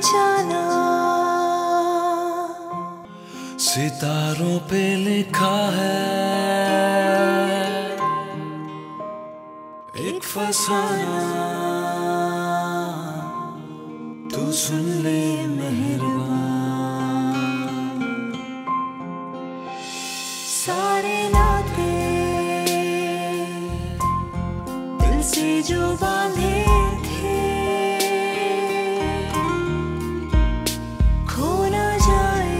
जाना। सितारों पे लिखा है एक फसाना, तू सुन ले मेहरबान। सारे नाते दिल से जो बांधे थे खो न जाए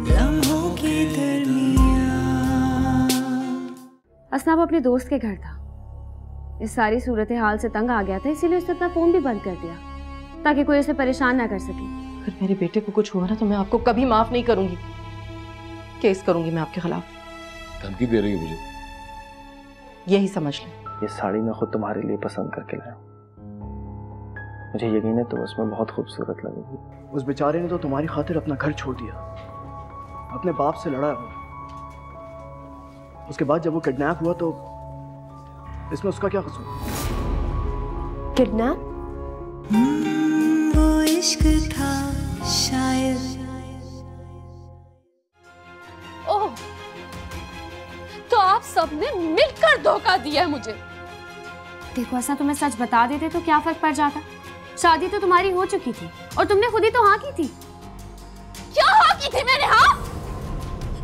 लम्हों की दरमियां। असनाब अपने दोस्त के घर था, इस सारी सूरत हाल से तंग आ गया था, इसीलिए उसने अपना फोन भी बंद कर दिया ताकि कोई उसे परेशान ना कर सके। अगर मेरे बेटे को कुछ हुआ ना तो मैं आपको कभी माफ नहीं करूंगी, केस करूंगी मैं आपके खिलाफ। धमकी दे रही है मुझे? यही समझ ले। ये साड़ी मैं खुद तुम्हारे लिए पसंद करके लाया, मुझे यकीन है तुम उसमें बहुत खूबसूरत लगेगी। उस बेचारे ने तो तुम्हारी खातिर अपना घर छोड़ दिया, अपने बाप से लड़ा वो। उसके बाद जब वो किडनैप हुआ तो इसमें उसका क्या कसूर? किडनैप? वो इश्क था शायद। ओह, तो आप सबने मिलकर धोखा दिया मुझे। देखो ऐसा तुम्हें सच बता देते तो क्या फर्क पड़ जाता, शादी तो तुम्हारी हो चुकी थी और तुमने खुद ही तो हाँ की थी। क्या हाँ की थी मैंने? हाँ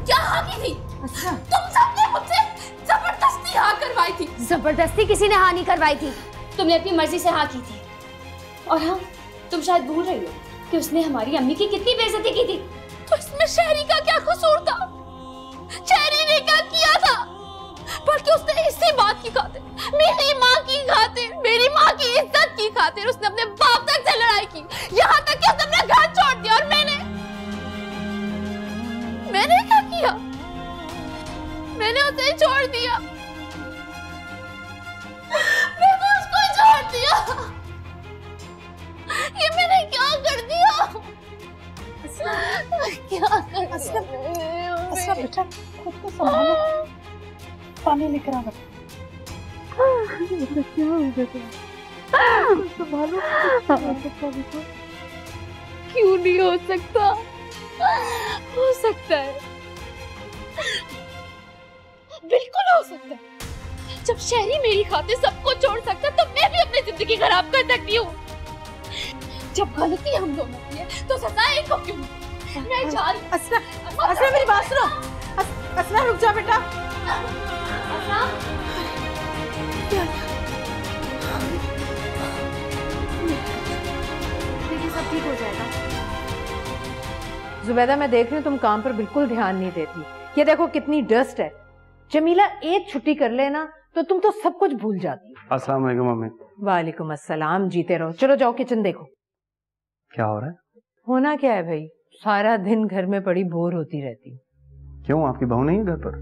क्या हाँ की थी? अच्छा तुम सबने मुझसे जबरदस्ती हाँ करवाई थी। जबरदस्ती किसी ने हाँ नहीं करवाई थी, तुमने अपनी मर्जी से हाँ की थी। और हाँ, तुम शायद भूल रही हो कि उसने हमारी अम्मी की कितनी बेइज्जती की थी। तो इसमें शहरी का क्या कसूर था? शहरी ने क्या किया था? बल्कि उसने इसी बात की खातिर, मेरी माँ की खातिर, मेरी माँ की इज्जत की खातिर उसने अपने बाप तक से लड़ाई की, यहाँ तक कि उसने अपना घर छोड़ दिया। और मैंने क्या किया? मैंने उसे ही छोड़ दिया, मैंने उसको ही छोड़ दिया। ये मैंने क्या कर दिया? क्या कर दिया? बेटा खुद को संभालो, पानी लेकर आ। संभालो। क्यों नहीं हो सकता? हो सकता है, बिल्कुल हो सकता है। जब शहरी मेरी खातिर सबको छोड़ सकता है तो मैं भी अपनी जिंदगी खराब कर सकती हूँ। जब गलती हम दोनों की है तो सजा एक को क्यों? मैं जा रही हूँ। असरा मेरी बात सुनो। असरा रुक जा बेटा। देखिए सब ठीक हो जाएगा। जुबैदा मैं देख रही हूँ तुम काम पर बिल्कुल ध्यान नहीं देती। ये देखो कितनी डस्ट है। जमीला एक छुट्टी कर लेना तो तुम तो सब कुछ भूल जाती हो। अस्सलाम वालेकुम मम्मी। वालेकुम अस्सलाम। जीते रहो। चलो जाओ किचन देखो। क्या हो रहा है? होना क्या है भाई, सारा दिन घर में पड़ी बोर होती रहती। क्यों, आपकी बहू नहीं है घर पर?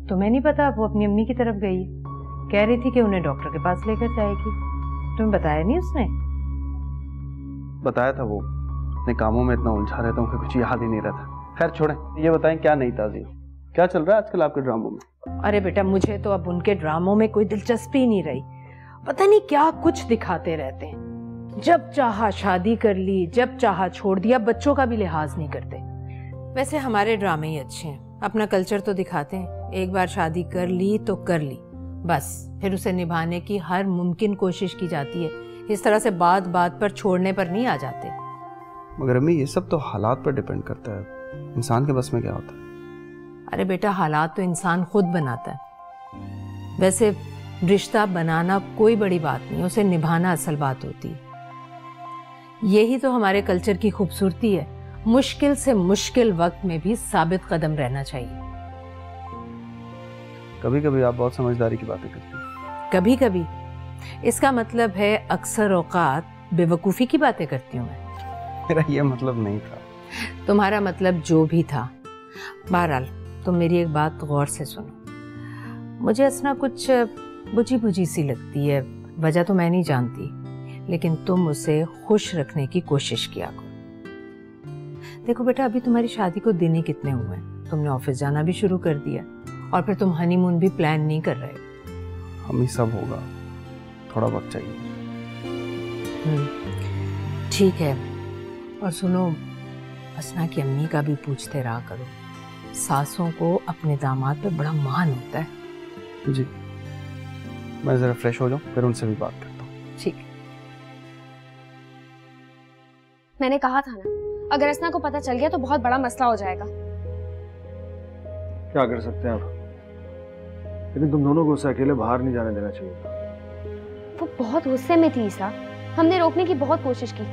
तुम्हें नहीं पता, वो अपनी अम्मी की तरफ गई है। कह रही थी कि उन्हें डॉक्टर के पास लेकर जाएगी। तुम्हें बताया नहीं उसने? बताया था, वो अपने कामों में इतना उलझा रहता हूँ कि कुछ याद ही नहीं रहता। खैर छोड़ें, ये बताएं क्या नई ताज़ी, क्या चल रहा है आजकल आपके ड्रामों में? अरे बेटा मुझे तो अब उनके ड्रामों में कोई दिलचस्पी नहीं रही। पता नहीं क्या कुछ दिखाते रहते हैं। जब चाहा शादी कर ली, जब चाहा छोड़ दिया, बच्चों का भी लिहाज नहीं करते। वैसे हमारे ड्रामे ही अच्छे हैं, अपना कल्चर तो दिखाते हैं। एक बार शादी कर ली तो कर ली, बस फिर उसे निभाने की हर मुमकिन कोशिश की जाती है। इस तरह से बात बात पर छोड़ने पर नहीं आ जाते। मगर अम्मी ये सब तो हालात पर डिपेंड करता है, इंसान के बस में क्या होता है? अरे बेटा हालात तो इंसान खुद बनाता है। वैसे रिश्ता बनाना कोई बड़ी बात नहीं, उसे निभाना असल बात होती है। यही तो हमारे कल्चर की खूबसूरती है, मुश्किल से मुश्किल वक्त में भी साबित कदम रहना चाहिए। कभी कभी आप बहुत समझदारी की बातें करती हैं। कभी कभी इसका मतलब है अक्सर औकात बेवकूफ़ी की बातें करती हूँ मैं। मेरा ये मतलब नहीं था। तुम्हारा मतलब जो भी था। बहरहाल तुम मेरी एक बात गौर से सुनो। मुझे असना कुछ बुझी बुझी सी लगती है, वजह तो मैं नहीं जानती, लेकिन तुम उसे खुश रखने की कोशिश किया करो। देखो बेटा अभी तुम्हारी शादी को दिन ही कितने हुए हैं, तुमने ऑफिस जाना भी शुरू कर दिया और फिर तुम हनीमून भी प्लान नहीं कर रहे हो। हम ही सब होगा, थोड़ा वक्त चाहिए। ठीक है। और सुनो, असना की अम्मी का भी पूछते रहा करो। सासों को अपने दामाद पे बड़ा मान होता है। जी, मैं जरा फ्रेश हो जाऊं, फिर उनसे भी बात करता हूँ। ठीक। मैंने कहा था ना, अगर असना को पता चल गया तो बहुत बड़ा मसला हो जाएगा। क्या कर सकते हैं आप, लेकिन तुम दोनों को उसे अकेले बाहर नहीं जाने देना चाहिए। वो बहुत गुस्से में थी ईसा, हमने रोकने की बहुत कोशिश की,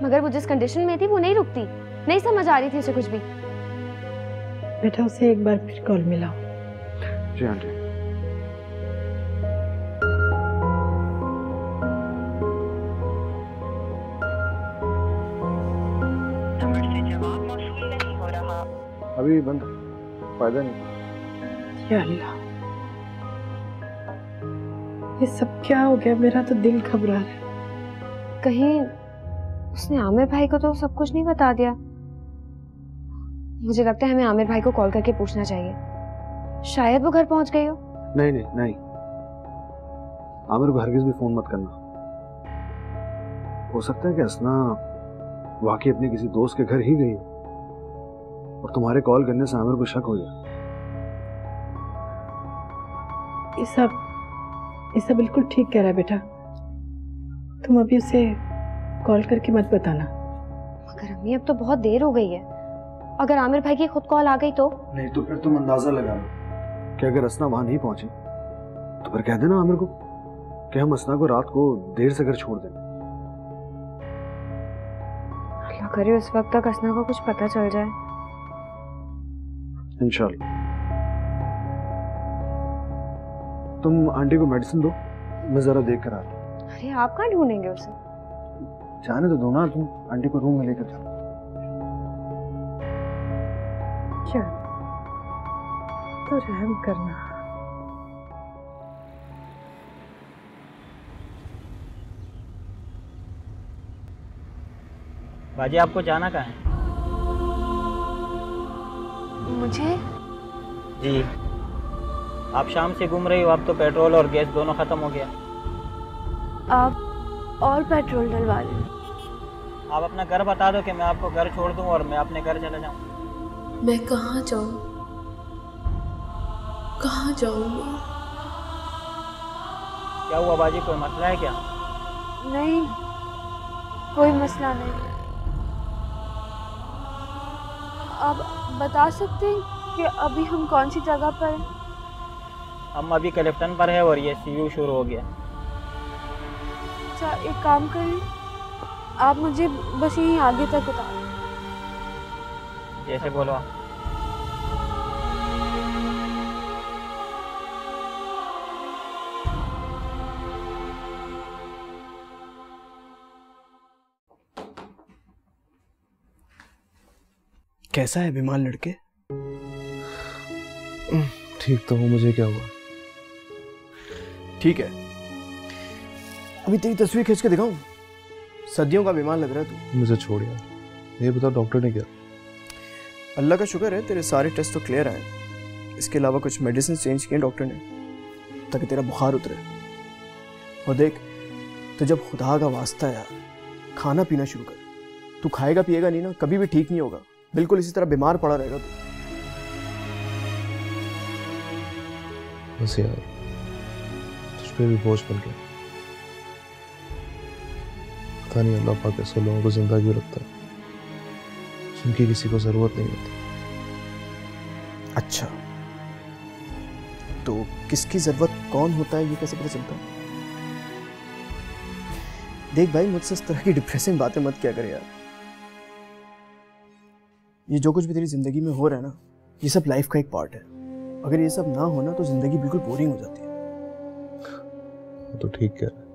मगर वो जिस कंडीशन में थी वो नहीं रुकती, नहीं समझ आ रही थी उसे कुछ भी। बेटा उसे एक बार फिर कॉल मिलाओ। जी आंटी। अभी बंद, फायदा नहीं। या अल्लाह, ये सब क्या हो गया? मेरा तो दिल घबरा रहा है। कहीं उसने आमिर भाई को तो सब कुछ नहीं बता दिया। मुझे लगता है हमें आमिर भाई को कॉल करके पूछना चाहिए, शायद वो घर पहुंच गई हो। नहीं नहीं नहीं, आमिर को हरगिज भी फोन मत करना। हो सकता है कि असना वाकई अपने किसी दोस्त के घर ही गई और तुम्हारे कॉल करने से आमिर को शक हो जाए। ये सब बिल्कुल ठीक कह रहा है बेटा। तुम अभी उसे कॉल करके मत बताना। मगर अम्मी अब तो बहुत देर हो गई है, अगर आमिर भाई की खुद कॉल आ गई तो? नहीं तो फिर तुम अंदाजा लगा लो कि अगर असना वहां नहीं पहुंची तो फिर कह देना आमिर को कि हम असना को रात को देर से घर छोड़ दें। अल्लाह करे उस वक्त तक असना को कुछ पता चल जाए। इंशाल्लाह। तुम आंटी को मेडिसिन दो, मैं जरा देख कर आता हूं। अरे आप कहाँ ढूंढेंगे उसे? जाने तो दो ना, तुम आंटी को रूम में लेकर जाओ। तो रहम करना। बाजी आपको जाना कहाँ है? मुझे? जी, आप शाम से घूम रही हो, अब तो पेट्रोल और गैस दोनों खत्म हो गया। आप और पेट्रोल डलवा लें। आप अपना घर बता दो कि मैं आपको घर छोड़ दूं और मैं अपने घर चला जाऊं। मैं कहाँ जाऊं? कहाँ जाऊं मैं? क्या हुआ बाजी, कोई मसला है क्या? नहीं, कोई मसला नहीं। आप बता सकते हैं कि अभी हम कौन सी जगह पर हैं? हम अभी क्लिफ्टन पर है और ये सीयू शुरू हो गया। अच्छा, एक काम करें, आप मुझे बस यहीं आगे तक उतार। जैसे बोलो आप। कैसा है बीमार लड़के? ठीक तो हूँ, मुझे क्या हुआ? ठीक है, अभी तेरी तस्वीर खींच के दिखाऊं? सदियों का बीमार लग रहा है तू। मुझे छोड़ यार, ये बता डॉक्टर ने क्या? अल्लाह का शुक्र है तेरे सारे टेस्ट तो क्लियर आए। इसके अलावा कुछ मेडिसिन चेंज किए डॉक्टर ने ताकि तेरा बुखार उतरे। और देख, तो जब खुदा का वास्ता है यार, खाना पीना शुरू कर। तू खाएगा पिएगा नहीं ना, कभी भी ठीक नहीं होगा, बिल्कुल इसी तरह बीमार पड़ा रहेगा तू। बस यार, तुझ पे भी बोझ बन गया। पता नहीं अल्लाह पाक ऐसे लोगों को जिंदा क्यों रखता है जिनकी किसी को जरूरत नहीं होती। अच्छा, तो किसकी जरूरत कौन होता है ये कैसे पता चलता है? देख भाई, मुझसे इस तरह की डिप्रेसिंग बातें मत किया कर यार। ये जो कुछ भी तेरी जिंदगी में हो रहा है ना, ये सब लाइफ का एक पार्ट है। अगर ये सब ना होना तो जिंदगी बिल्कुल बोरिंग हो जाती है। तो ठीक कह रहा है,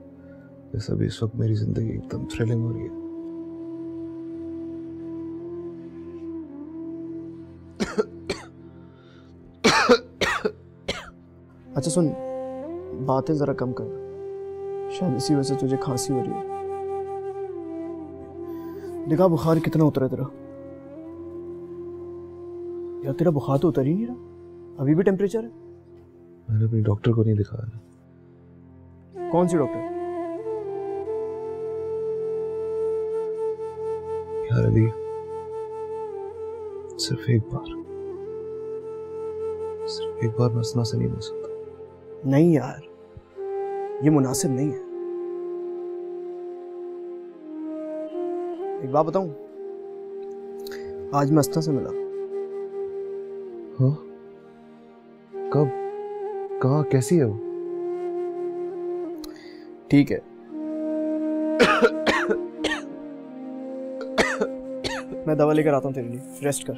जैसे अभी इस वक्त मेरी जिंदगी एकदम थ्रिलिंग हो रही है। अच्छा सुन, बातें जरा कम कर, शायद इसी वजह से तुझे खांसी हो रही है। देखा बुखार कितना उतरा तेरा? यार तेरा बुखार तो उतर ही नहीं रहा, अभी भी टेम्परेचर है। मैंने अपनी डॉक्टर को नहीं दिखाया। कौन सी डॉक्टर? यार अली, सिर्फ एक बार मैं असना से नहीं मिल सकता। नहीं यार, ये मुनासिब नहीं है। एक बात बताऊं, आज मैं असना से मिला। हाँ? कब? कहाँ? कैसी है वो? ठीक है, मैं दवा लेकर आता हूँ तेरे लिए, रेस्ट कर।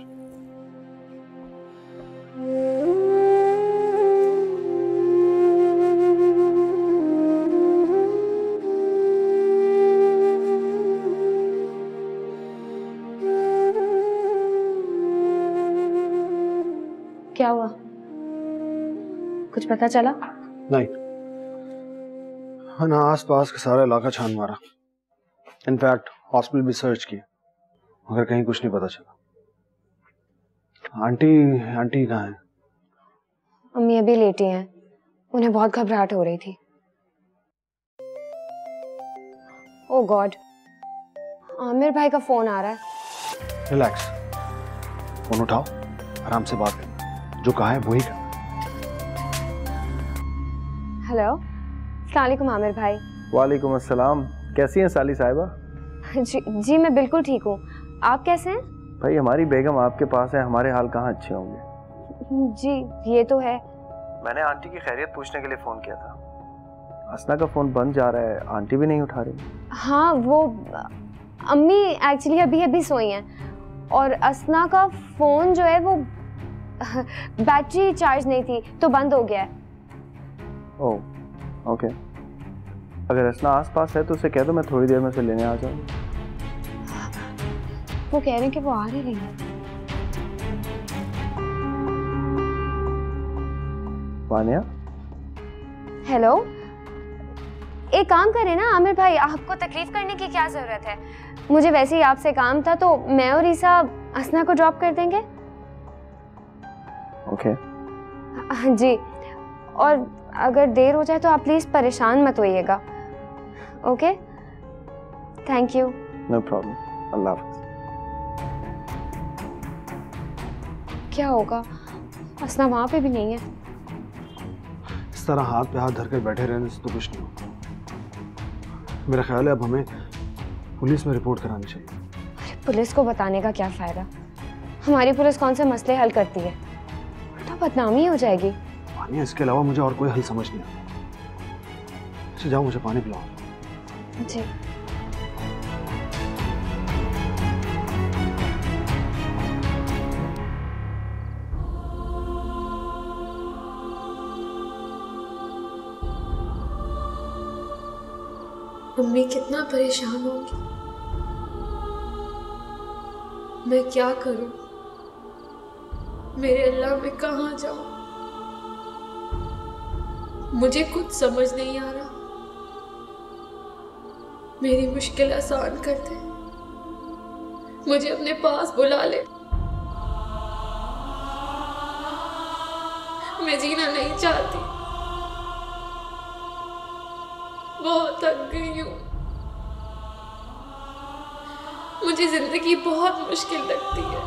क्या हुआ? कुछ पता चला? नहीं, ना आस पास का सारा इलाका छान मारा, इनफैक्ट हॉस्पिटल भी सर्च किया, मगर कहीं कुछ नहीं पता चला। आंटी कहाँ है? अम्मी अभी लेटी हैं, उन्हें बहुत घबराहट हो रही थी। ओह गॉड, आमिर भाई का फोन आ रहा है। रिलैक्स, फोन उठाओ, आराम से बात करना, जो कहा है वही करना। हेलो, अस्सलाम वालेकुम आमिर भाई। वालेकुम अस्सलाम, कैसी हैं साली साहिबा? जी मैं बिल्कुल ठीक हूँ, आप कैसे हैं? भाई हमारी बेगम आपके पास है, हमारे हाल कहाँ अच्छे होंगे। जी ये तो है। मैंने आंटी की खैरियत पूछने के लिए फोन किया था। असना का फोन बंद जा रहा है, आंटी भी नहीं उठा रही। हाँ वो अम्मी एक्चुअली अभी सोई हैं और असना का फोन जो है वो बैटरी चार्ज नहीं थी तो बंद हो गया है। ओह ओके, अगर असना आस पास है तो उसे कह दो मैं थोड़ी देर में उसे लेने आ जाऊंगा। वो कह रहे हैं कि वो आ रही है। वानिया, हेलो, एक काम करें ना आमिर भाई, आपको तकलीफ करने की क्या जरूरत है? मुझे वैसे ही आपसे काम था तो मैं और ईसा असना को ड्रॉप कर देंगे। ओके जी, और अगर देर हो जाए तो आप प्लीज परेशान मत होइएगा। Okay, thank you. No problem, अल्लाह हाफ़िज़। क्या होगा? असना वहां पे भी नहीं है। इस तरह हाथ पे हाथ धरकर बैठे रहने से तो कुछ नहीं होगा। मेरा ख्याल है अब हमें पुलिस में रिपोर्ट करानी चाहिए। अरे पुलिस को बताने का क्या फायदा? हमारी पुलिस कौन से मसले हल करती है? तो बदनामी हो जाएगी। वानिया, इसके अलावा मुझे और कोई हल समझ नहीं आता। अच्छा जाओ, मुझे पानी पिलाओ। जी। मम्मी कितना परेशान होगी। मैं क्या करूं? मेरे अल्लाह, मैं कहाँ जाऊं? मुझे कुछ समझ नहीं आ रहा। मेरी मुश्किल आसान कर दे, मुझे अपने पास बुला ले। मैं जीना नहीं चाहती, बहुत थक गई हूँ। मुझे जिंदगी बहुत मुश्किल लगती है।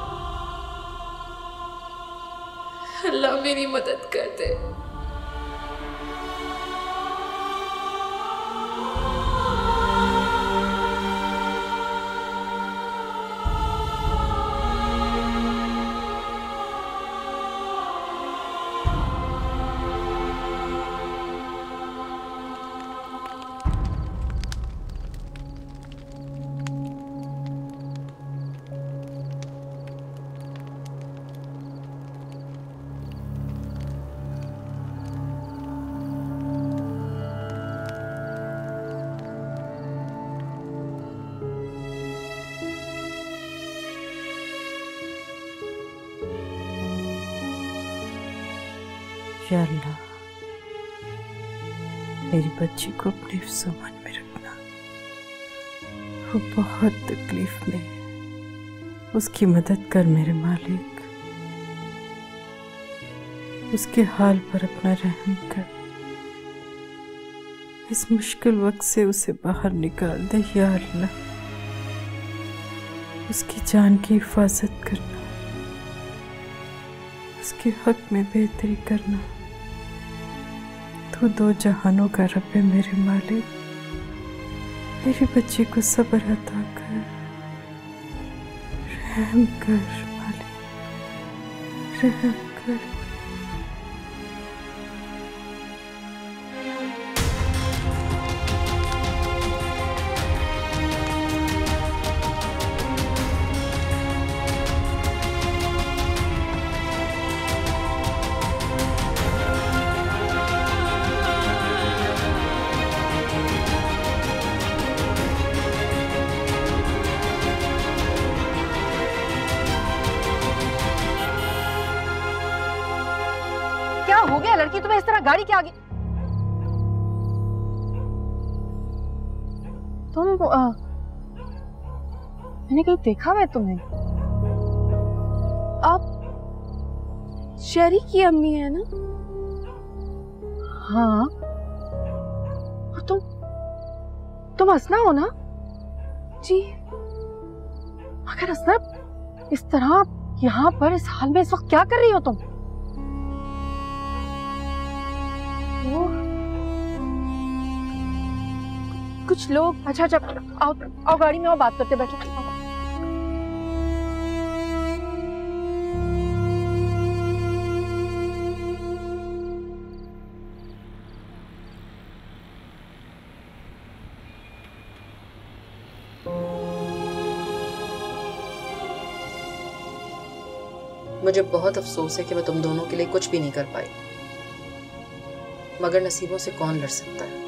अल्लाह मेरी मदद कर दे। या अल्लाह, मेरी बच्ची को अपने सुमन में रखना। वो बहुत तकलीफ में है, उसकी मदद कर मेरे मालिक। उसके हाल पर अपना रहम कर, इस मुश्किल वक्त से उसे बाहर निकाल दे या अल्लाह। उसकी जान की हिफाजत करना, उसके हक में बेहतरी करना। तू दो जहानों का रब है मेरे मालिक, मेरी बच्ची को सब्र अता कर, रहम कर मालिक, रहम कर। हो गया लड़की तुम्हें इस तरह गाड़ी के आगे? तुम मैंने कहीं देखा है तुम्हें। आप शेरी की अम्मी है ना? हाँ। और तुम हंसना हो ना? जी। मगर हंसना इस तरह यहाँ पर इस हाल में इस वक्त क्या कर रही हो तुम? कुछ लोग। अच्छा आओ गाड़ी में आओ, बात करते बैठो। मुझे बहुत अफसोस है कि मैं तुम दोनों के लिए कुछ भी नहीं कर पाई, मगर नसीबों से कौन लड़ सकता है।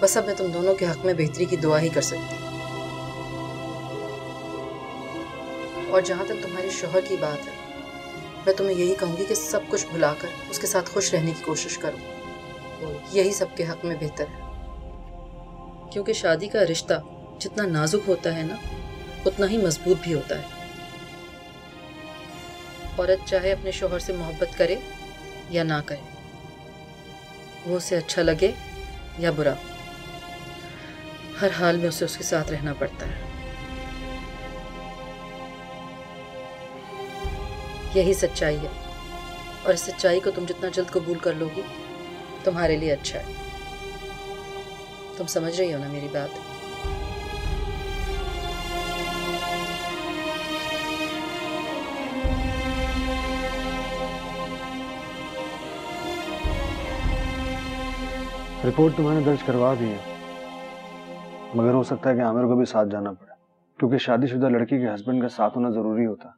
बस अब मैं तुम दोनों के हक में बेहतरी की दुआ ही कर सकती हूँ। और जहां तक तुम्हारे शौहर की बात है, मैं तुम्हें यही कहूंगी कि सब कुछ भुलाकर उसके साथ खुश रहने की कोशिश करो। यही सबके हक में बेहतर है, क्योंकि शादी का रिश्ता जितना नाजुक होता है ना, उतना ही मजबूत भी होता है। औरत चाहे अपने शौहर से मोहब्बत करे या ना करे, वो उसे अच्छा लगे या बुरा, हर हाल में उसे उसके साथ रहना पड़ता है। यही सच्चाई है, और इस सच्चाई को तुम जितना जल्द कबूल कर लोगी, तुम्हारे लिए अच्छा है। तुम समझ रही हो ना मेरी बात? रिपोर्ट तो मैंने दर्ज करवा दी है, मगर हो सकता है कि आमिर को भी साथ जाना पड़े, क्योंकि शादीशुदा लड़की के हस्बैंड का साथ होना जरूरी होता है।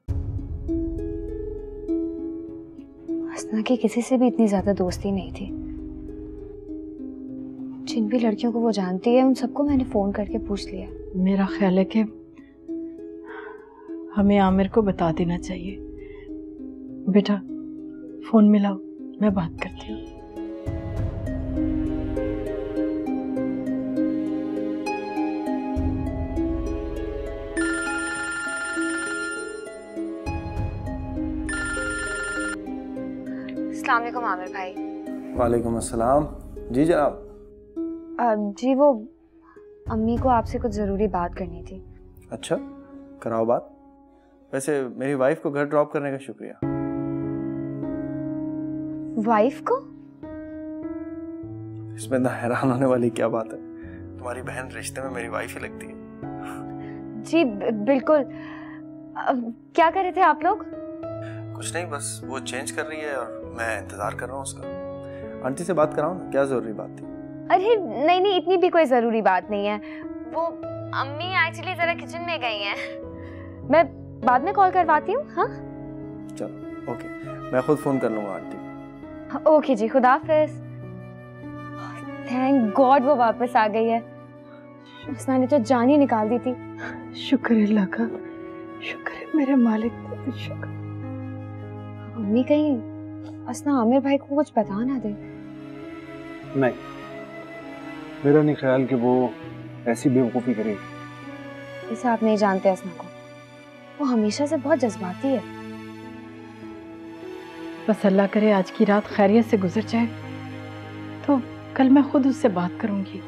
हसना की किसी से भी इतनी ज्यादा दोस्ती नहीं थी। जिन भी लड़कियों को वो जानती है, उन सबको मैंने फोन करके पूछ लिया। मेरा ख्याल है कि हमें आमिर को बता देना चाहिए। बेटा फोन मिलाओ, मैं बात करती हूँ। अस्सलाम वालेकुम आमिर भाई। वालेकुम अस्सलाम। जी जनाब। जी वो अम्मी को आपसे कुछ जरूरी बात करनी थी। अच्छा कराओ बात। वैसे मेरी वाइफ को घर ड्रॉप करने का शुक्रिया। वाइफ को? इसमें ना हैरान होने वाली क्या बात है, तुम्हारी बहन रिश्ते में मेरी वाइफ ही लगती है। जी बिल्कुल। क्या कर रहे थे आप लोग? कुछ नहीं, बस वो चेंज कर रही है और मैं इंतजार कर रहा हूँ उसका। आंटी से बात कराऊं ना, क्या जरूरी बात थी? अरे नहीं, इतनी भी कोई जरूरी बात नहीं है। वो अम्मी एक्चुअली जरा किचन में गई हैं। मैं बाद में कॉल करवाती हूँ। हाँ चलो ओके, मैं खुद फोन कर लूंगा आंटी। ओके जी, खुदा हाफिज। थैंक गॉड वो वापस आ गई है। हसना ने तो जान ही निकाल दी थी। शुक्र है अल्लाह का, शुक्र है मेरे मालिक का, शुक्र। अम्मी कहीं हसना आमिर भाई को कुछ बता ना दे। नहीं, मेरा नहीं ख्याल कि वो ऐसी बेवकूफ़ी करेगी। इसे आप नहीं जानते हसना को, वो हमेशा से बहुत जज्बाती है। बस अल्लाह करे आज की रात खैरियत से गुजर जाए, तो कल मैं खुद उससे बात करूंगी।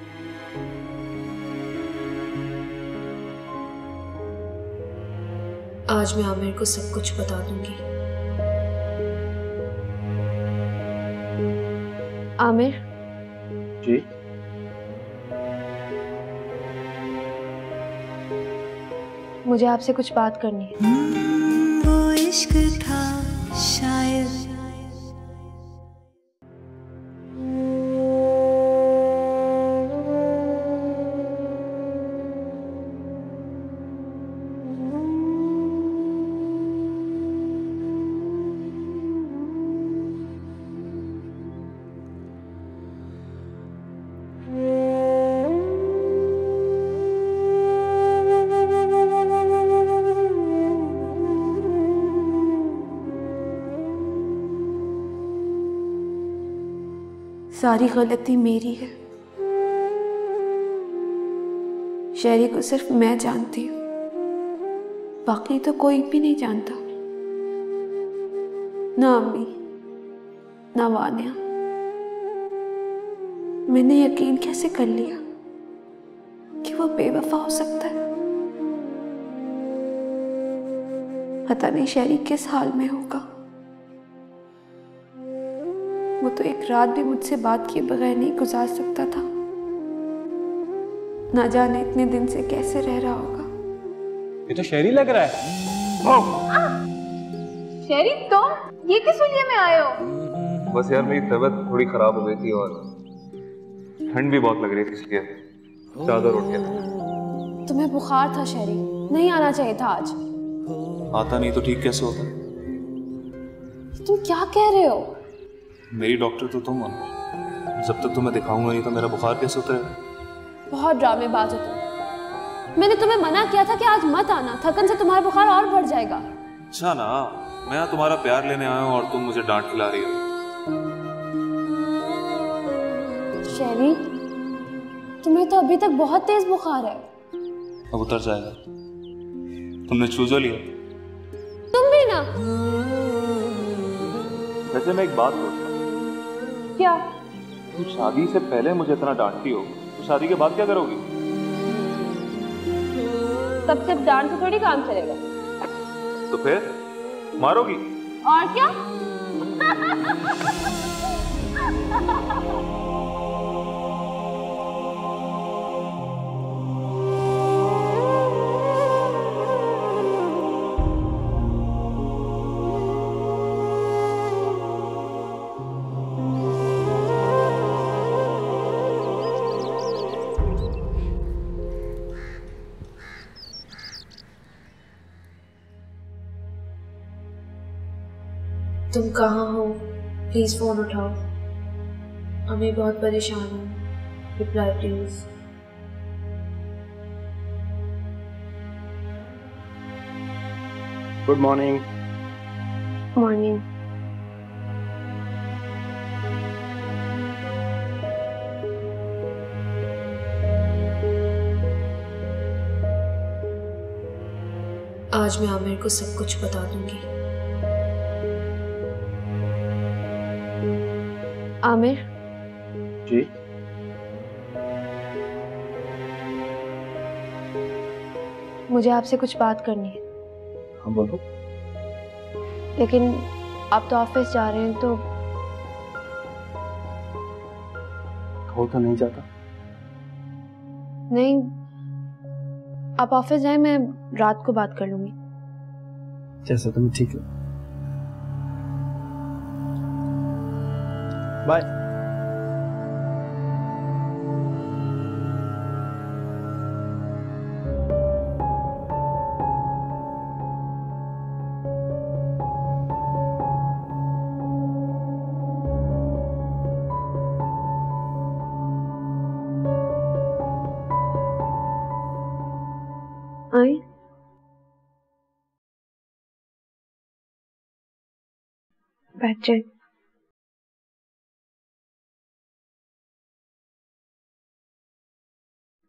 आज मैं आमिर को सब कुछ बता दूंगी। आमिर जी मुझे आपसे कुछ बात करनी है। वो इश्क था शायद सारी गलती मेरी है। शहरी को सिर्फ मैं जानती हूँ, बाकी तो कोई भी नहीं जानता। ना अम्मी, ना वानिया। मैंने यकीन कैसे कर लिया कि वो बेवफा हो सकता है। पता नहीं शहरी किस हाल में होगा। वो तो एक रात भी मुझसे बात किए बगैर नहीं गुजार सकता था। ना जाने इतने दिन से कैसे रह रहा होगा। ये तो शहरी लग रहा है। शहरी तुम ये किस लिए में आए हो? बस यार मेरी तबीयत थोड़ी खराब हो गई थी और ठंड भी बहुत लग रही थी, इसलिए चादर उठ गया। तुम्हें बुखार था शहरी, नहीं आना चाहिए था आज। आता नहीं तो ठीक कैसे होता? तुम क्या कह रहे हो? मेरी डॉक्टर तो तुम हो, जब तक तुम्हें दिखाऊंगा नहीं तो मेरा बुखार कैसे उतरेगा? बहुत ड्रामेबाज हो तुम। मैंने तुम्हें मना किया था कि आज मत आना, थकन से तुम्हारा बुखार और बढ़ जाएगा। अच्छा ना, मैं यहाँ तुम्हारा प्यार लेने आया हूँ और तुम मुझे डांट खिला रही हो। शहरी तुम्हें तो अभी तक बहुत तेज बुखार है। अब उतर जाएगा। तुमने चूजो लिया? तुम भी ना। वैसे मैं एक बात सोचता हूँ, क्या? तुम शादी से पहले मुझे इतना डांटती हो, तो शादी के बाद क्या करोगी? तब सिर्फ डांट से थोड़ी काम चलेगा। तो फिर मारोगी? और क्या? तुम कहाँ हो? प्लीज फोन उठाओ। हमें बहुत परेशान हूँ। Reply please. Good morning. Morning. आज मैं आमिर को सब कुछ बता दूंगी। आमिर जी मुझे आपसे कुछ बात करनी है। हाँ बोलो। लेकिन आप तो ऑफिस जा रहे हैं तो हो तो नहीं जाता? नहीं, आप ऑफिस जाएं, मैं रात को बात कर लूंगी। जैसा तुम्हें ठीक है। बाय। आए? बैठ जाए।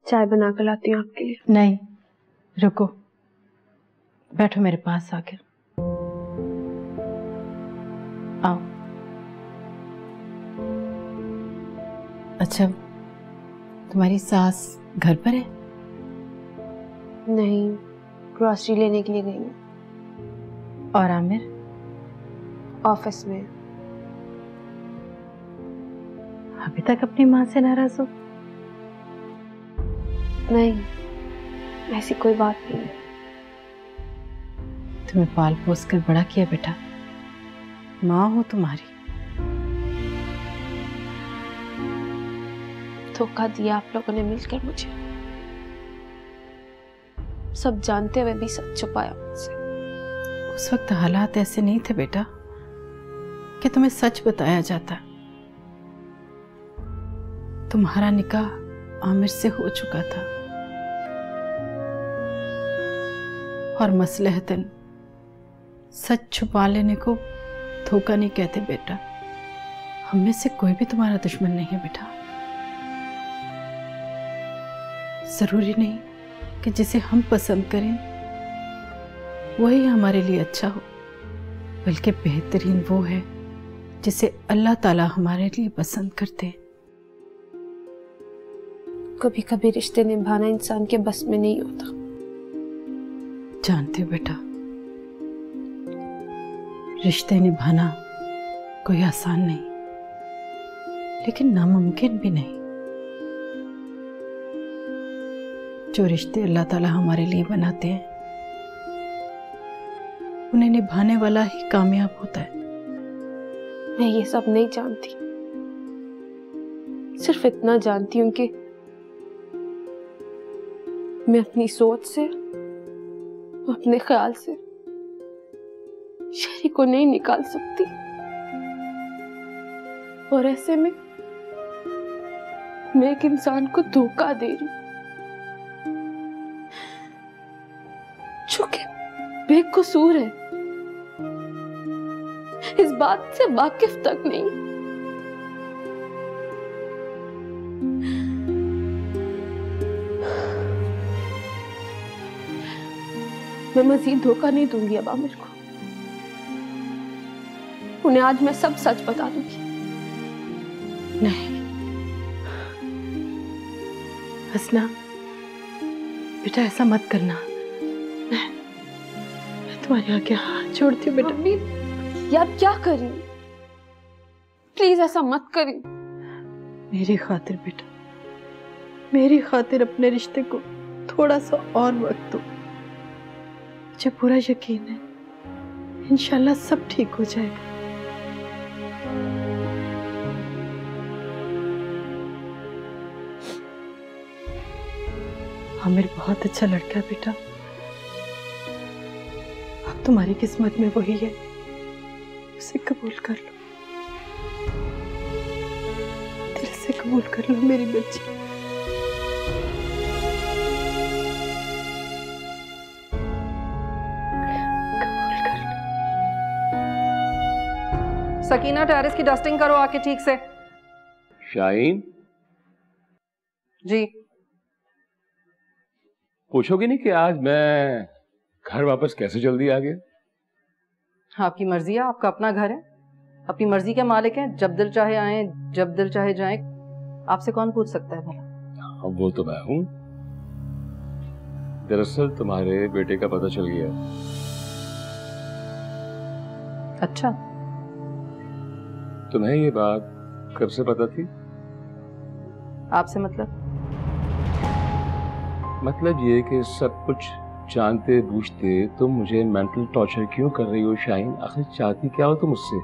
चाय बना कर लाती हूँ आपके लिए। नहीं, रुको, बैठो मेरे पास आकर। आओ। अच्छा, तुम्हारी सास घर पर है? नहीं, ग्रॉसरी लेने के लिए गई हूँ। और आमिर? ऑफिस में। अभी तक अपनी माँ से नाराज हो? नहीं, ऐसी कोई बात नहीं है। तुम्हें पाल पोस कर बड़ा किया बेटा, माँ हो तुम्हारी। धोखा दिया आप लोगों ने मिलकर मुझे, सब जानते हुए भी सच छुपाया मुझसे। उस वक्त हालात ऐसे नहीं थे बेटा कि तुम्हें सच बताया जाता। तुम्हारा निकाह आमिर से हो चुका था और मसलहतन सच छुपा लेने को धोखा नहीं कहते बेटा। हम में से कोई भी तुम्हारा दुश्मन नहीं है बेटा। जरूरी नहीं कि जिसे हम पसंद करें वही हमारे लिए अच्छा हो, बल्कि बेहतरीन वो है जिसे अल्लाह ताला हमारे लिए पसंद करते हैं। कभी कभी रिश्ते निभाना इंसान के बस में नहीं होता। जानते हो बेटा, रिश्ते निभाना कोई आसान नहीं, लेकिन नामुमकिन भी नहीं। जो रिश्ते अल्लाह ताला हमारे लिए बनाते हैं उन्हें निभाने वाला ही कामयाब होता है। मैं ये सब नहीं जानती, सिर्फ इतना जानती हूं कि मैं अपनी सोच से, अपने ख्याल से शरीक को नहीं निकाल सकती, और ऐसे में मैं एक इंसान को धोखा दे रही जो कि बेकसूर है, इस बात से वाकिफ तक नहीं। मैं मजीद धोखा नहीं दूंगी अब आमिर को। उन्हें आज मैं सब सच बता दूंगी। नहीं हसना बेटा, ऐसा मत करना। मैं तुम्हारे आगे हाथ जोड़ती हूँ बेटा। यार क्या करी, प्लीज ऐसा मत करी। मेरी खातिर बेटा, मेरी खातिर अपने रिश्ते को थोड़ा सा और वक्त दो। मुझे पूरा यकीन है इंशाल्लाह सब ठीक हो जाएगा। आमिर बहुत अच्छा लड़का है बेटा। अब तुम्हारी किस्मत में वही है, उसे कबूल कर लो, दिल से कबूल कर लो मेरी बच्ची। कबूल कर लो। सकीना, टेरेस की डस्टिंग करो आके ठीक से। शाहीन, जी पूछोगे नहीं कि आज मैं घर वापस कैसे जल्दी आ गया? आपकी मर्जी है, आपका अपना घर है, अपनी मर्जी के मालिक हैं। जब दिल चाहे आए, जब दिल चाहे जाएं। आपसे कौन पूछ सकता है भला? हाँ, वो तो मैं हूं। दरअसल तुम्हारे बेटे का पता चल गया। अच्छा, तुम्हें ये बात कब से पता थी? आपसे मतलब ये कि सब कुछ जानते बूझते तुम मुझे मेंटल टॉर्चर क्यों कर रही हो शाहीन? आखिर चाहती क्या हो तुम मुझसे?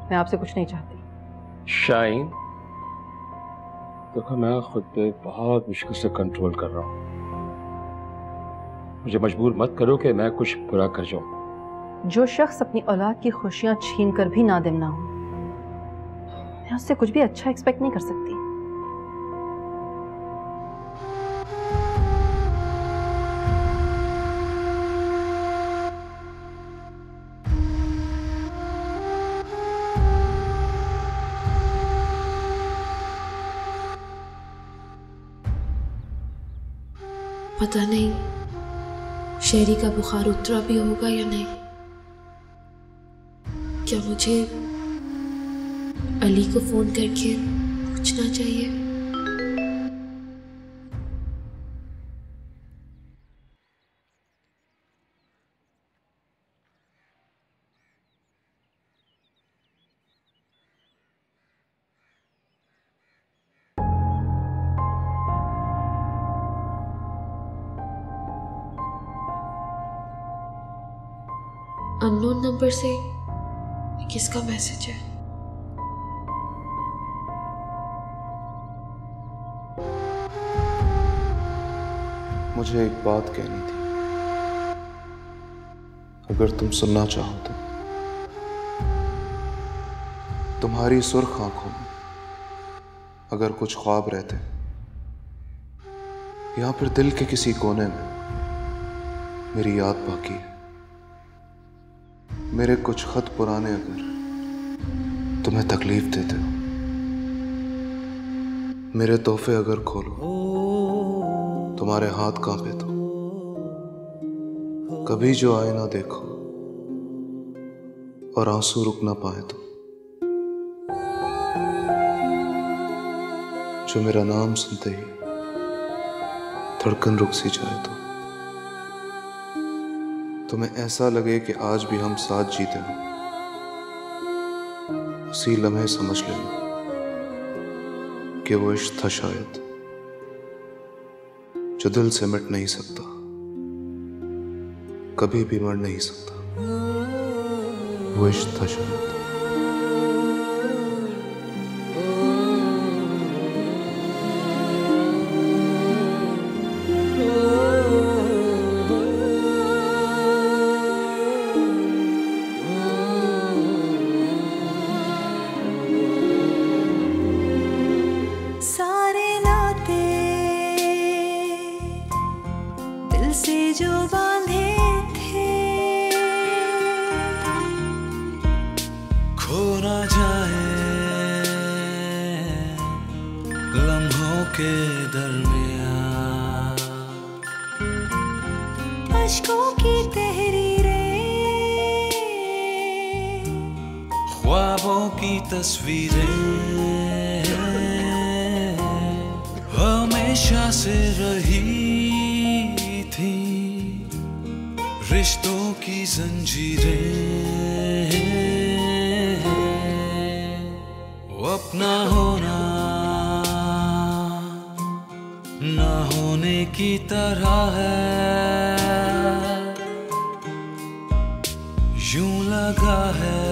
मैं आपसे कुछ नहीं चाहती। शाहीन, देखो मैं खुद पे बहुत मुश्किल से कंट्रोल कर रहा हूँ। मुझे मजबूर मत करो कि मैं कुछ बुरा कर जाऊं। जो शख्स अपनी औलाद की खुशियां छीन कर भी नादिम ना हो, मैं उससे कुछ भी अच्छा एक्सपेक्ट नहीं कर सकती। पता नहीं शेरी का बुखार उतरा भी होगा या नहीं। क्या मुझे अली को फोन करके पूछना चाहिए? अननोन नंबर से किसका मैसेज है? मुझे एक बात कहनी थी, अगर तुम सुनना चाहो तो। तुम्हारी सुर्ख आंखों में अगर कुछ ख्वाब रहते या फिर दिल के किसी कोने में मेरी याद बाकी है, मेरे कुछ खत पुराने अगर तुम्हें तकलीफ देते हो, मेरे तोहफे अगर खोलो तुम्हारे हाथ कांपे तो, कभी जो आए ना देखो और आंसू रुक ना पाए तो, जो मेरा नाम सुनते ही धड़कन रुक सी जाए तो, तुम्हें ऐसा लगे कि आज भी हम साथ जीते हैं, उसी लम्हे समझ लेना कि वो इश्क था शायद जो दिल से मिट नहीं सकता, कभी भी मर नहीं सकता, वो इश्क था शायद। हमेशा से रही थी रिश्तों की जंजीरें, वो अपना होना ना होने की तरह है, यूं लगा है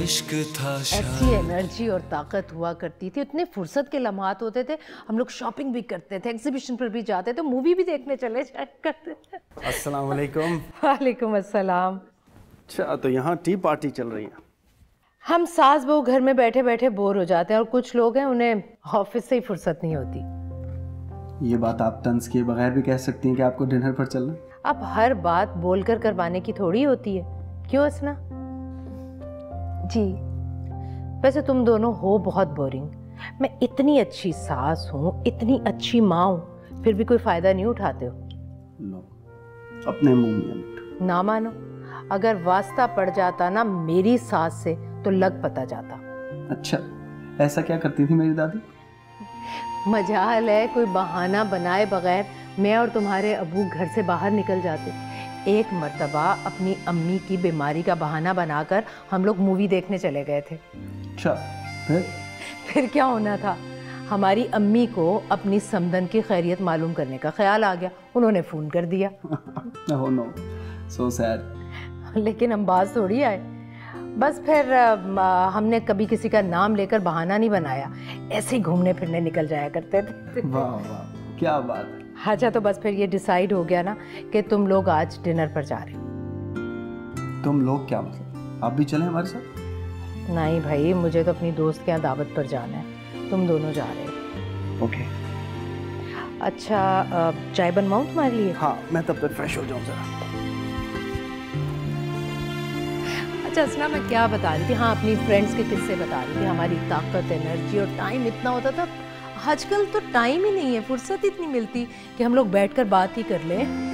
इश्क था। ऐसी एनर्जी और ताकत हुआ करती थी, इतने फुर्सत के लम्हात होते थे, हम लोग शॉपिंग भी करते थे, एग्जीबिशन पर भी जाते थे, मूवी भी देखने चले जाया करते थे। अस्सलाम वालेकुम। वालेकुम अस्सलाम। अच्छा, तो यहाँ टी पार्टी चल रही है। हम सास बहू घर में बैठे बैठे बोर हो जाते हैं और कुछ लोग हैं उन्हें ऑफिस से ही फुर्सत नहीं होती। ये बात आप तंज के बगैर भी कह सकती हैं कि आपको डिनर पर चलना। अब हर बात बोलकर करवाने की थोड़ी होती है, क्यों असना? जी वैसे तुम दोनों हो बहुत बोरिंग। मैं इतनी अच्छी सास हूँ, इतनी अच्छी माँ हूँ, फिर भी कोई फायदा नहीं उठाते हो। लो, अपने मुंह में ना मानो, अगर वास्ता पड़ जाता ना मेरी सास से तो लग पता जाता। अच्छा, ऐसा क्या करती थी मेरी दादी? मजाल है, कोई बहाना बनाए बगैर मैं और तुम्हारे अबू घर से बाहर निकल जाते। एक मर्तबा अपनी अम्मी की बीमारी का बहाना बनाकर हम लोग मूवी देखने चले गए थे। अच्छा, फिर क्या होना था, हमारी अम्मी को अपनी समदन की खैरियत मालूम करने का ख्याल आ गया, उन्होंने फ़ोन कर दिया। oh no, so sad. लेकिन हम बाज थोड़ी आए, बस फिर हमने कभी किसी का नाम लेकर बहाना नहीं बनाया, ऐसे ही घूमने फिरने निकल जाया करते थे। वाह वाह, क्या बात। अच्छा, तो बस फिर ये डिसाइड हो गया ना कि तुम लोग आज डिनर पर जा रहे हो। तुम लोग क्या मतलब, आप भी चलें हमारे साथ? नहीं भाई, मुझे तो अपनी दोस्त के यहाँ दावत पर जाना है, तुम दोनों जा रहे हो। ओके। अच्छा, चाय बनवाऊँ तुम्हारे लिए? हाँ, मैं तब तक फ्रेश हो जाऊँ जरा। अच्छा असना, मैं क्या बता रही थी, हाँ अपनी फ्रेंड्स के किस्से बता रही थी। हमारी ताकत, एनर्जी और टाइम इतना होता था, आजकल तो टाइम ही नहीं है, फुर्सत इतनी मिलती कि हम लोग बैठकर बात ही कर लें।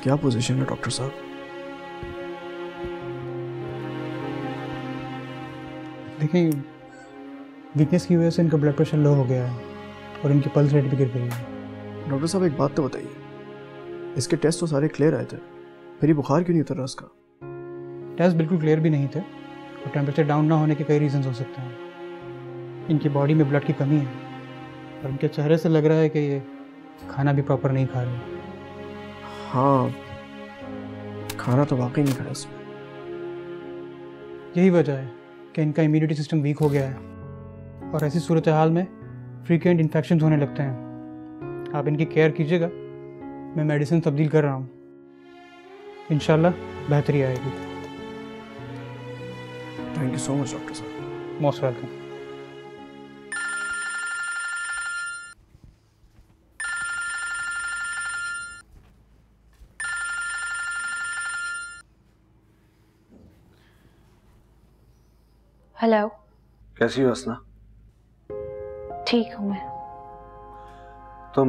क्या पोजीशन है डॉक्टर साहब? देखिए, वीकनेस की वजह से इनका ब्लड प्रेशर लो हो गया है और इनकी पल्स रेट भी गिर गई है। डॉक्टर साहब एक बात तो बताइए, इसके टेस्ट तो सारे क्लियर आए थे, फिर ये बुखार क्यों नहीं उतर रहा इसका? टेस्ट बिल्कुल क्लियर भी नहीं थे और टेम्परेचर डाउन ना होने के कई रीजंस हो सकते हैं। इनकी बॉडी में ब्लड की कमी है और इनके चेहरे से लग रहा है कि ये खाना भी प्रॉपर नहीं खा रहे। हाँ, खाना तो वाकई नहीं खाया इसमें। यही वजह है कि इनका इम्यूनिटी सिस्टम वीक हो गया है और ऐसी सूरत हाल में फ्रीक्वेंट इन्फेक्शन होने लगते हैं। आप इनकी केयर कीजिएगा, मैं मेडिसिन तब्दील कर रहा हूँ, इंशाल्लाह बेहतरी आएगी। Thank you so much doctor साहब। Most welcome. हेलो। कैसी हो हसना? ठीक हूँ मैं। तुम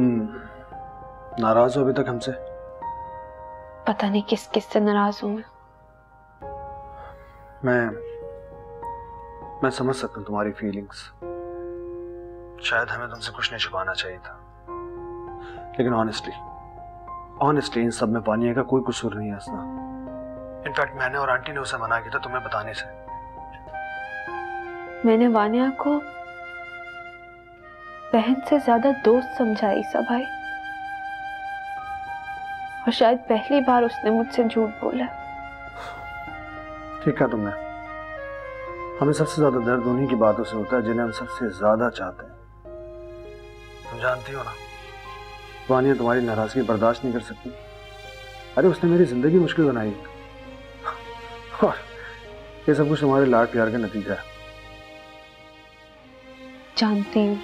नाराज हो अभी तक हमसे? पता नहीं किस किस से नाराज हूँ मैं समझ सकता हूँ तुम्हारी फीलिंग्स। शायद हमें तुमसे कुछ नहीं छुपाना चाहिए था, लेकिन ऑनेस्टली इन सब में वानिया का कोई कसूर नहीं है हसना। इनफैक्ट मैंने और आंटी ने उसे मना किया था तुम्हें बताने से। मैंने वानिया को बहन से ज्यादा दोस्त समझा ईसा भाई, और शायद पहली बार उसने मुझसे झूठ बोला। ठीक है तुमने। हमें सबसे ज्यादा दर्द उन्हीं की बातों से होता है जिन्हें हम सबसे ज्यादा चाहते हैं। तुम जानती हो ना, वानिया तुम्हारी नाराजगी बर्दाश्त नहीं कर सकती। अरे उसने मेरी जिंदगी मुश्किल बनाई और ये सब कुछ तुम्हारे लाड प्यार का नतीजा है। जानती हूँ।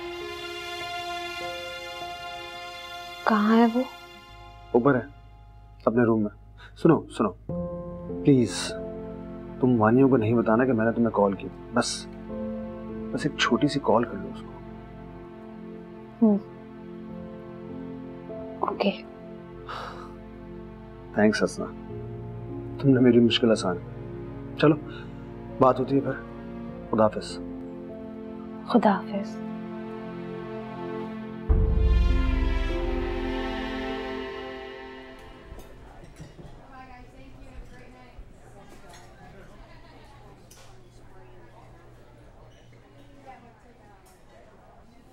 कहाँ है वो? ऊपर है अपने रूम में। सुनो प्लीज, तुम वानिया को नहीं बताना कि मैंने तुम्हें कॉल की। बस एक छोटी सी कॉल कर लो उसको। ओके। थैंक्स हसना, तुमने मेरी मुश्किल आसान की। चलो बात होती है फिर। खुदा हाफिज। खुदा हाफिज।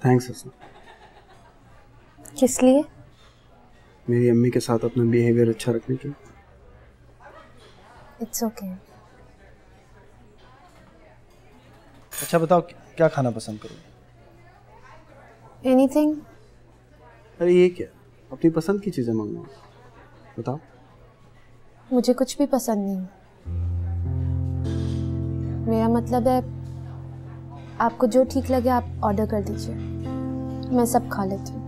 थैंक्स हसना। किस लिए? मेरी अम्मी के साथ अपना बिहेवियर अच्छा रखने के लिए। It's okay. अच्छा बताओ, क्या खाना पसंद करोगे? एनीथिंग। अरे ये क्या, अपनी पसंद की चीजें मांगना। बताओ। मुझे कुछ भी पसंद नहीं। मेरा मतलब है आपको जो ठीक लगे आप ऑर्डर कर दीजिए, मैं सब खा लेती हूँ।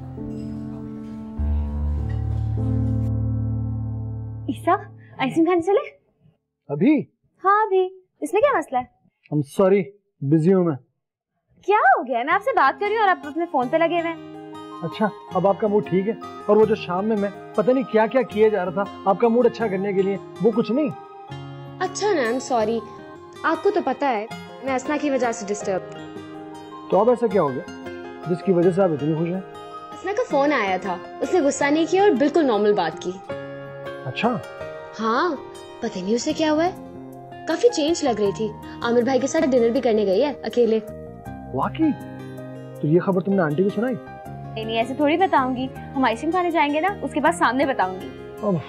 ईसा, आइसक्रीम खाने चले? अभी? हाँ अभी। इसमें क्या मसला है? I'm sorry, बिजी हूँ मैं। क्या हो गया? मैं आपसे बात कर रही हूँ और आप अपने फोन पे लगे हुए हैं। अच्छा, अब आपका मूड ठीक है? और वो जो शाम में मैं पता नहीं क्या क्या किए जा रहा था आपका मूड अच्छा करने के लिए, वो कुछ नहीं? अच्छा ना, सॉरी। आपको तो पता है मैं असना की वजह से डिस्टर्ब। तो अब ऐसा क्या हो गया जिसकी वजह से आप इतनी खुश हैं? असना का फोन आया था, उसने गुस्सा नहीं किया और बिल्कुल नॉर्मल बात की। अच्छा। हाँ, पता नहीं उसे क्या हुआ है, काफी चेंज लग रही थी। आमिर भाई के साथ डिनर भी करने गई है अकेले। वाकई? तो ये खबर तुमने आंटी को सुनाई? नहीं, ऐसे थोड़ी बताऊंगी। हम आइसक्रीम खाने जाएंगे ना, उसके बाद सामने बताऊंगी। अब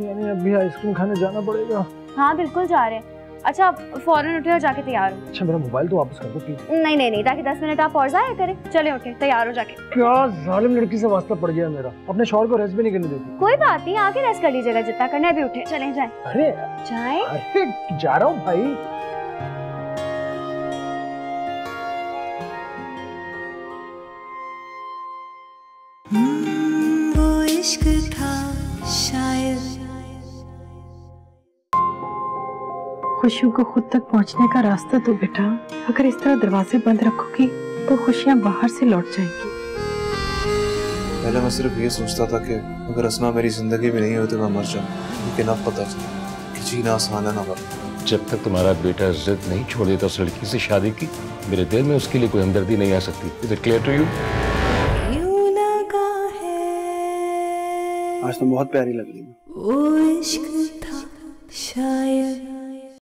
यानी अभी आइसक्रीम खाने जाना पड़ेगा? हाँ बिल्कुल जा रहे हैं। अच्छा आप फौरन उठे और जाके तैयार हो। अच्छा मेरा मोबाइल तो वापस कर दो प्लीज। नहीं, ताकि 10 मिनट आप और जाया करें। चले उठे, तैयार हो जाके। क्या जालिम लड़की से वास्ता पड़ गया मेरा, अपने शौहर को रेस्ट भी नहीं करने देती। कोई बात नहीं, आके रेस्ट कर लीजिएगा जितना करना है। भी उठे, चले जाए। अरे जा रहा हूँ भाई। वो इश्क था शायद। खुशियों को खुद तक पहुंचने का रास्ता तो बेटा, अगर इस तरह दरवाजे बंद रखोगी तो खुशियां बाहर से लौट जाएंगी। पहले मैं सिर्फ ये सोचता था कि अगर असना मेरी जिंदगी में नहीं हो तो मैं मर जाऊं, लेकिन अब पता चला कि जीना आसान है ना मरना। जब तक तुम्हारा बेटा जिद नहीं छोड़ देता उस लड़की से शादी की, मेरे दिल में उसके लिए कोई हमदर्दी नहीं आ सकती। Is it clear to you? आज तो बहुत प्यारी लग रही है। वो इश्क था शायद।